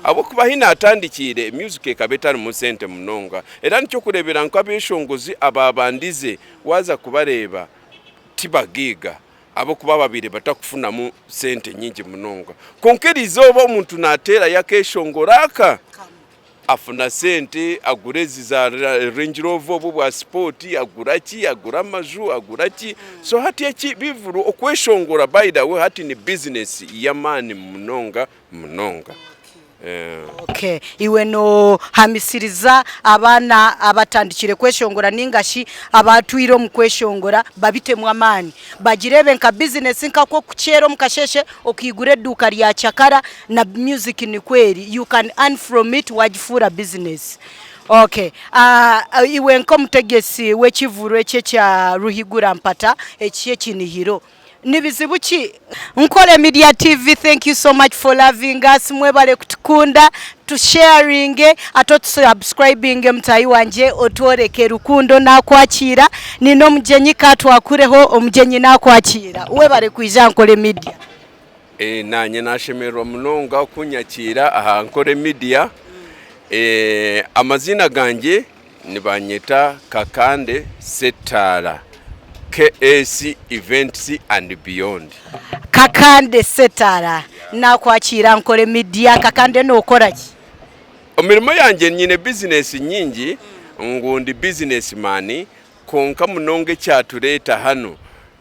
abo kuba hina atandikire music ekabetari mu sente munonga era nicyo kurebera nko abeshongozi ababandize waza kubareba tibagiga abo kuba babire batakufuna mu sente nyingi munonga konkerizo oba omuntu natera yakeshongoraka afuna sente agurezi za Range Rover bwa sport aguraki agura amaju aguraki so hati yaki bivuru okweshongora by the way hati ni business yamani munonga. Okay, iwe no hamisiriza abana abatandikire kweshongora ningashi abatwiro mu kweshongora babite mu amani bagirebe nka business nkako kuchero mukasheshe okigure duka lya chakara na music ni kweli you can earn from it wajifura business. Okay, iwe nko mutegesi wekivuru eche cha Ruhigura Mpata echiye kinihiro nibizibuki Nkole Media TV, thank you so much for loving us. Mwebale kutukunda to sharing ato subscribing mtayi wanje otworeke rukundo na kwachira nino mjenyi katwakureho omjenyi na kwachira webale kuija Nkole Media. Nanye nashemerwa munonga kunyakira aha Nkole Media. Amazina ganje nibanyeta Kakande Setara KS Events and Beyond. Kakande Setara na kwachira Nkole Media. Kakande no koraki omirimo yanje nyine business nyingi ngundi businessman konka munonge cyatureta hano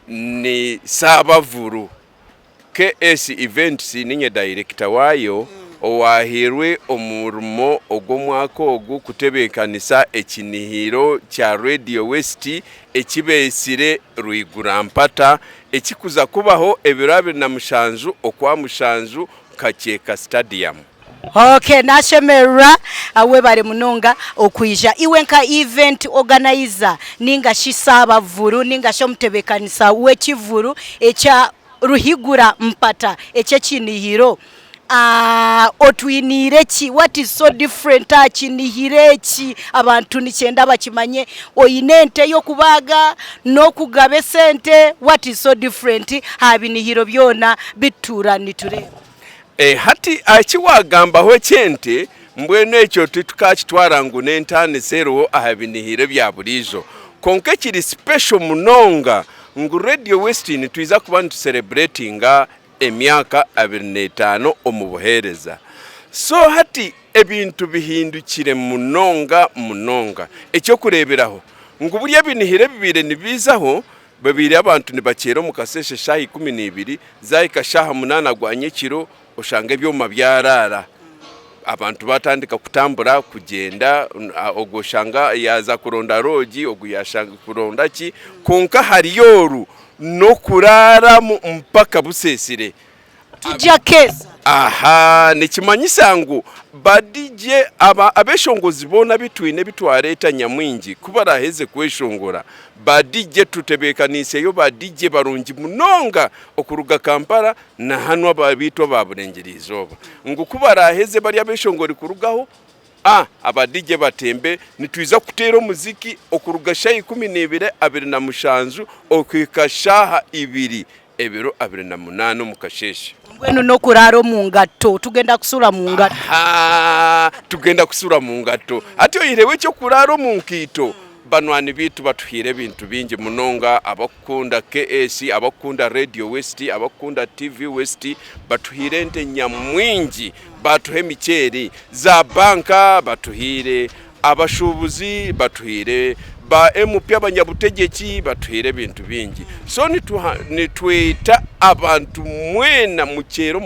ni Sabavuru KS Events ninye director wayo owahirwe omurimo ogomwaka ogu kutebekanisa ekinihiro kya Radio West ekibesire Ruhigura Mpata ekikuza kubaho ebiro na mushanju okwa mushanju Kakyeka Stadium. Okay, nashemera awebare munonga okuija iwe nka event organizer ninga Sabavuru ninga shomutebekanisa wekivuru echa Ruhigura Mpata eche kinihiro otwinirechi what is so different achinihirechi abantu nichenda bakimanye oyinente yo kubaga no kugabe sente what is so different habinihiro byona bitura niture hati achiwagamba ho chente mbwene ekyo tukachitwara ngu nentane zero ahabinihiro bya burizo konke kiri special munonga ngu Radio West ni tuiza kuba celebratinga emyaka 25 omubuhereza so hati ebintu bihindukire munonga ekyo kureberaho ngo buriya binihire bibire nibizaho babiri abantu nibakero mukaseshe shahi 12 zaika shaha 8 gwanye kiro oshange byoma byarara abantu batandika kutambura kugenda ogoshanga yaza kuronda roji oguyashanga kuronda ki konka hariyoru no kurara mpaka busesire tujya kesa nikimanyisa ngo badije abeshongozi bona bitwine bitwareta nyamwingi kuba raheze kweshongora badije tutebekanise yo badije barungi munonga okuruga Kampala na hano ababitwa baburengerizoba ngo kuba raheze bari abeshongori kurugaho abadije batembe nitwiza kutera muziki okuruga shayi 12 abiri na mushanju okikashaha 2 ebiro 28 mukasheshe mbwenu no kuraro mu ngato tugenda kusura mu ngato tugenda kusura mu ngato ati oyirewe cyo kuraro mu nkito banwani bitu batuhire bintu bingi munonga abakunda KS abakunda Radio West abakunda TV West batuhire nte nyamwingi batuhe micheri za banka batuhire abashubuzi batuhire ba MP abanyabutegeki batuhire bintu bingi so nitweta abantu mwena mukero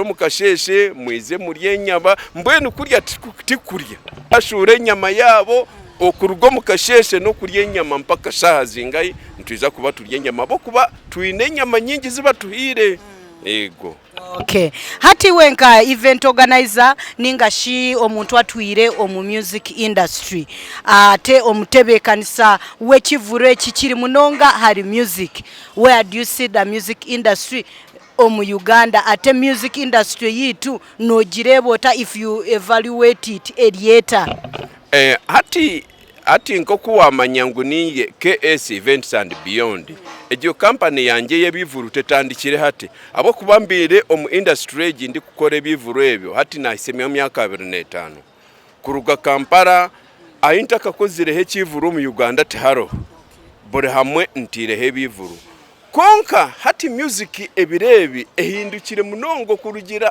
mukasheshe mwize muri nyaba mbwenu kurya tikurya ashure nyama yabo okurugo mukasheshe no kurya nyama mpaka shaha zingayi ntuiza kuba turya nyama bo kuba tuine nyama nyingi ziba tuhire ego. Okay, hati wenka event organizer ningashi omuntu atwire omu music industry ate omutebekanisa wekivuru ekikiri munonga hari music. Where do you see the music industry omu Uganda ate music industry yitu no jirebota if you evaluate it ediator? Hati ati nkoku wamanya ngu niye KS Events and Beyond egyo company yanje y'ebivuru tetandikire hati abo kubambire omu industry egi ndi kukora ebivuru ebyo hati nahisemya myaka 25 kuruga Kampala ayinta kakozire he kivuru mu Uganda teharo bore hamwe ntire ebivuru konka hati music ebirebi ehindukire munongo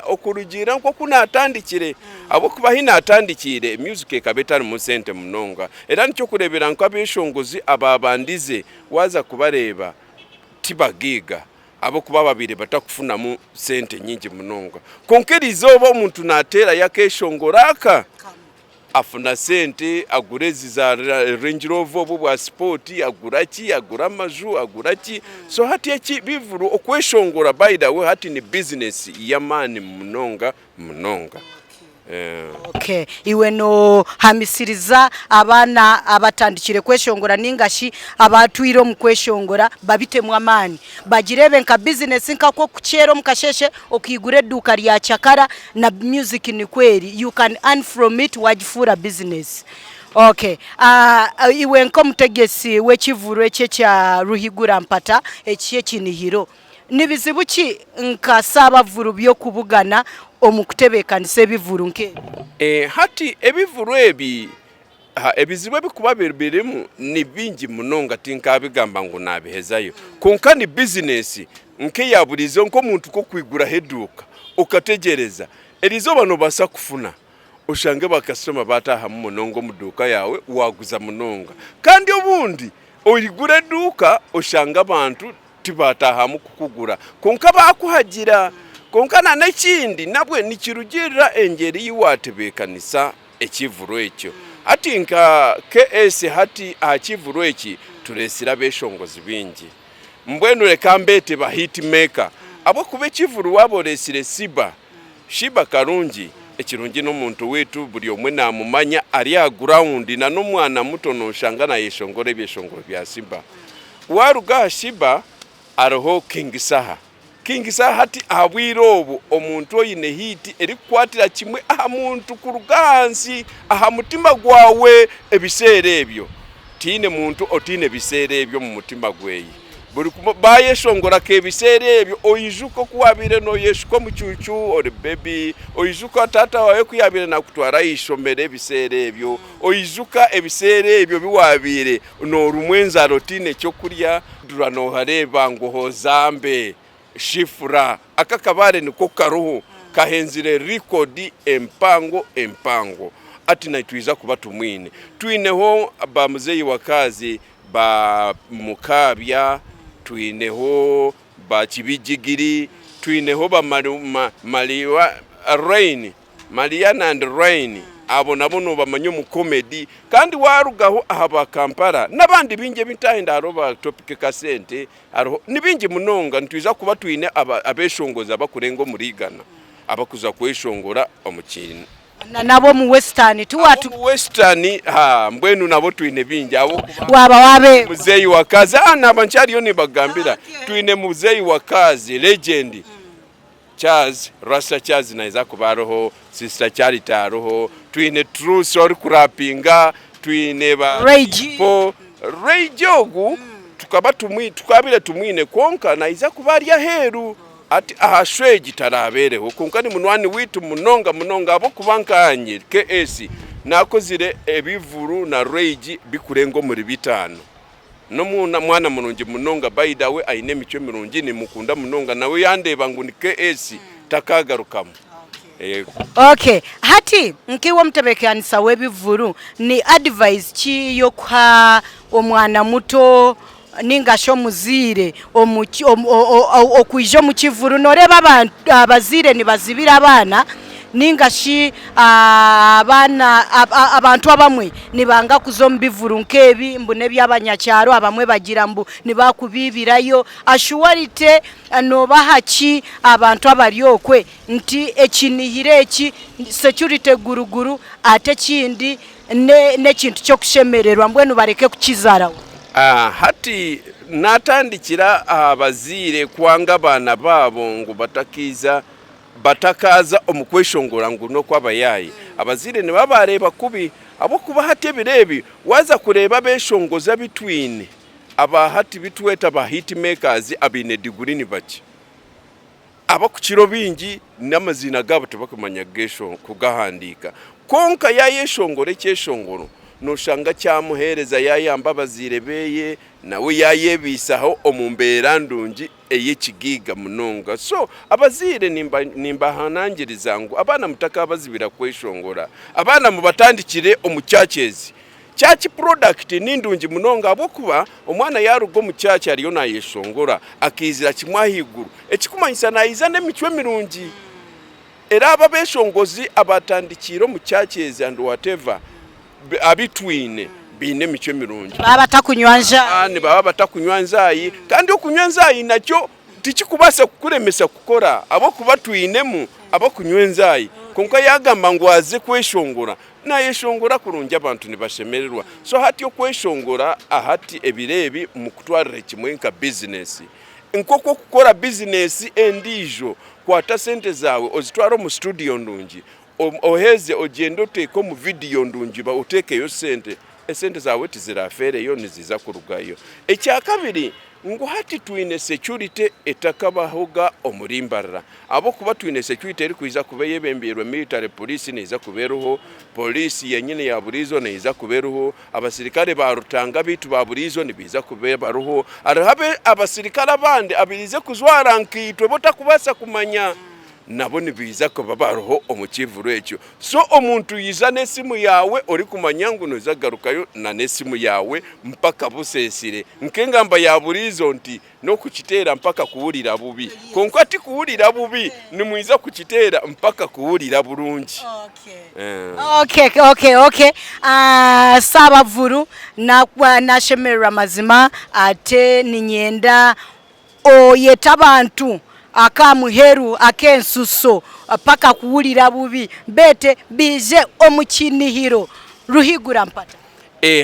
okurugira nko kunatandikire abo kuba hinatandikire music ekabetari mu sente munonga era nicyo kurebera nko abeshongozi ababandize waza kubareba tibagiga abo kuba babire batakufuna mu sente nyingi munonga konkerizo obo omuntu natera yakeshongoraka afuna sente agurezi za Range Rover obu bwa sport agura amaju aguraki so hati eki bivuru okweshongora by the way hati ni business yamani munonga. Okay, iwe no hamisiriza abana abatandikire kweshongora ningashi abatwiro mu kweshongora babitemu amani bagirebe nka business nkako kuchero mukasheshe okigure duka lya chakara na music ni kweli you can earn from it wajifura business. Okay, iwe nko mutegesi wekivuru eche cha Ruhigura Mpata echiye kinihiro nibizibuki nkasaba vuru byo kubugana omukutebekanisa ebivuru nke hati ebivuru ebi ebizibu ebikuba biribirimu ni bingi munonga tinkabigamba ngo nabihezayo konka ni business nke yaburizo nko muntu ko kwigura heduka ukategereza erizo bano basa kufuna ushange bakasoma bataha mu munongo muduka yawe waguza munonga kandi obundi oyigura duka ushanga abantu tibataha mu kukugura konka bakuhagira konka na n'ekindi nabwe nikirugirira engeri yiwatebekanisa ekivuru ekyo ati nka KS hati akivuru eki turesira beshongozi bingi mbwenu reka mbete ba hitmaker abo kube ekivuru waboresire Shiba Karungi ekirungi n'omuntu wetu buli omwe namumanya ali ground na n'omwana muto noshanga na yeshongore ebyeshongoro bya Shiba waruga Shiba aroho King Saha hati abwirobo omuntu oyine hiti eri kwatira kimwe aha muntu kurugansi aha mutima gwawe ebisere ebyo tine muntu otine bisere ebyo mu mutima gweyi buri bayeshongora ke bisere ebyo oyijuko kuwabire no yeshuko mucucu ore baby oyijuka tata wawe kuyabire na kutwara ishomere bisere ebyo oyijuka ebisere ebyo biwabire no rumwenza rotine cyo kurya durano hareba ngo hozambe shifura akakabare niko karuhu kahenzire record empango ati naitwiza kuba tumwine twineho ba muzeyi wakazi ba mukabya twineho ba kibijigiri twineho ba maliwa rain Mariana and Rain abo nabo no bamanyo mu comedy kandi warugaho ahaba Kampala nabandi binge bitahinda aroba topic kasente aroho nibingi munonga ntwiza kuba twine abeshongoza bakurengo murigana abakuza kweshongora omukini nabo mu western tuwatu mu western mbwenu nabo twine bingi abo waba wabe muzeyi wakazi nabanchari yo nibagambira twine muzeyi wakazi legend Charles Rasta Charles naiza kubaroho Sister Charity aroho twine True Story kurapinga twine ba Ray Jogu tukabile tumwine konka naiza kubarya heru ati ahashweji tarabereho konka ni munwani witu munonga abo kubankanye KS nakozire ebivuru na Rage bikurengo muri bitano no mwana munonge munonga by the way aine mico mirungi ni mukunda munonga nawe yandeba ngo ni KS takagarukamo. Okay, hati nkiwa mtebekanisa webivuru ni advice ki yo kwa omwana muto ningasho muzire okwijo mu kivuru noreba abazire ni bazibira abana ningashi abana abantu abamwe nibanga kuzombivuru nkebi mbune byabanyacyaro abamwe bagira mbu nibakubibirayo ashuwarite nobahachi abantu abaryokwe nti ekinihire eki security guruguru ate kindi ne kintu cyo kushemererwa mbwenu bareke kukizaraho. Hati natandikira abazire kwanga abana babo ngo batakiza batakaza omukweshongora nguno kw'abayayi abazire ne babareba kubi abo kuba hati ebirebi waza kureba beshongoza bitwine abahati bitweta ba hitmakers abine degree ni baki aba ku kiro bingi n'amazina gabo tubakumanya gesho kugahandika konka yayeshongore cyeshongoro noshanga cyamuhereza yayamba bazirebeye nawe yayebisaho omumbera ndungi eyekigiga munonga so abazire nimba hanangiriza ngo abana mutaka abazibira kweshongora abana mubatandikire omucyakezi cyachi product nindungi munonga abo kuba omwana yarugo mucyachi ariyo nayeshongora akizira kimwahiguru ekikumanyisa nayizane michwe mirungi era ababeshongozi abatandikiro mucyakezi and whatever abitwine bine michwe mirungi baba takunywanza ni baba batakunywanzayi kandi okunywanzayi nacyo tikikubasa kukuremesa kukora abo kubatwinemu abo kunywenzayi konka yagamba ngo aze kweshongora na yeshongora kurunja abantu nibashemererwa so hati yo kweshongora ahati ebirebi mukutwarira kimwenka business nkoko kukora business endijo kwata sente zawe ozitwara mu studio ndungi oheze ogendo teko mu video ndungi ba uteke yo sente zawe tizirafere yo niziza kurugayo ekyakabiri ngo hati twine security etakabahoga omurimbarra abo kuba twine security eri kuiza kubeye bembirwe military police niza kuberuho police yenyine ya burizo niza kuberuho abasirikare ba rutanga bitu ba burizo nibiza kuberuho arabe abasirikare abandi abirize kuzwara nkitwe botakubasa kumanya nabo nibiza ko babaroho omukivuru ekyo so omuntu yiza nesimu yawe ori kumanya ngo nozagarukayo na nesimu yawe mpaka busesire nkengamba ya burizo nti no kukitera mpaka kuwulira bubi konko ati kuwulira bubi ni mwiza kukitera mpaka kuwulira bulungi okay sabavuru na shemerera mazima ate ninyenda oyetabantu akamuheru akensuso paka kuwulira bubi bete bije omukinihiro ruhigura mpata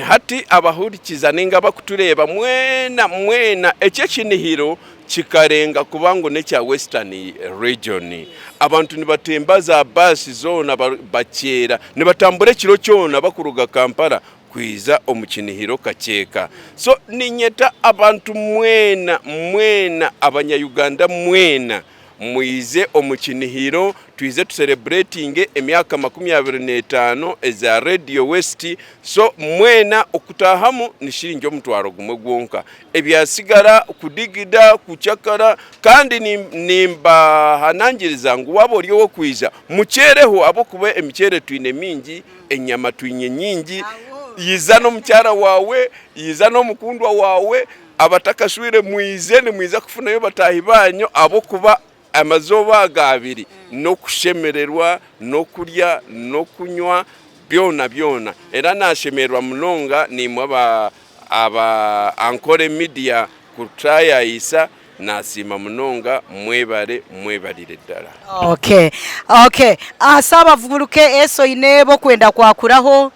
hati abahurikiza ninga bakutureba mwena ekyekinihiro kikarenga kubango nekya western region abantu nibatembaza bus zona bakyera nibatambure kiro kyona bakuruga Kampala kwiza omukinihiro kacheka so ninyeta abantu mwena abanya-Uganda mwena muize omukinihiro tuize tu celebrating emyaka 25 eza Radio West so mwena okutahamu nishiringi omutwaro gumwe gwonka ebyasigara kudigida kuchakara kandi nimba hanangiriza ngo wabo ryo kwiza muchereho abo kuba emichere twine mingi enyama twinye nyingi yiza no mchara wawe yiza no mukundwa wawe abatakashwire mwiza kufuna yo batahibanyo abo kuba amazoba agabiri no kushemererwa no kurya no kunywa byona era nashemerwa munonga nimwe aba Ankole Media kutraya isa nasima munonga mwebalire ddala okay asaba vuguruke eso inebo kwenda kwakuraho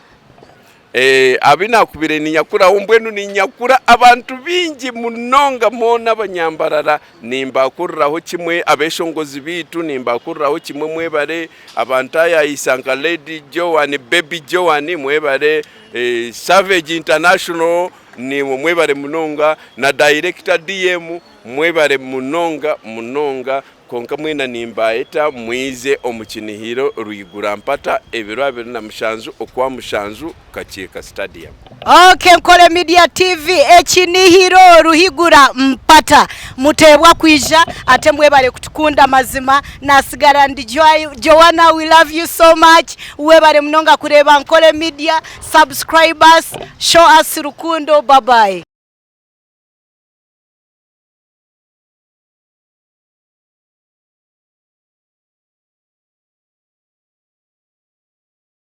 abina kubire ni nyakura umbwenu ni nyakura abantu bingi munonga mona abanyambarara nimba kurraho kimwe abeshongozi bitu nimba kurraho kimwe mwebare abantaya isanga Lady Joan Baby Joan mwebare Savage International ni mwebare munonga na director DM mwebare munonga konka mwena nimba eta mwize omukinihiro ruyigura mpata ebiro 27 okwa mushanju kacheka stadium Okay Ankole Media TV ekinihiro ruhigura mpata mutebwa kwija ate mwebale kutukunda mazima nasigara ndi Joanna we love you so much webale mnonga kureba Ankole Media subscribers show us rukundo bye bye.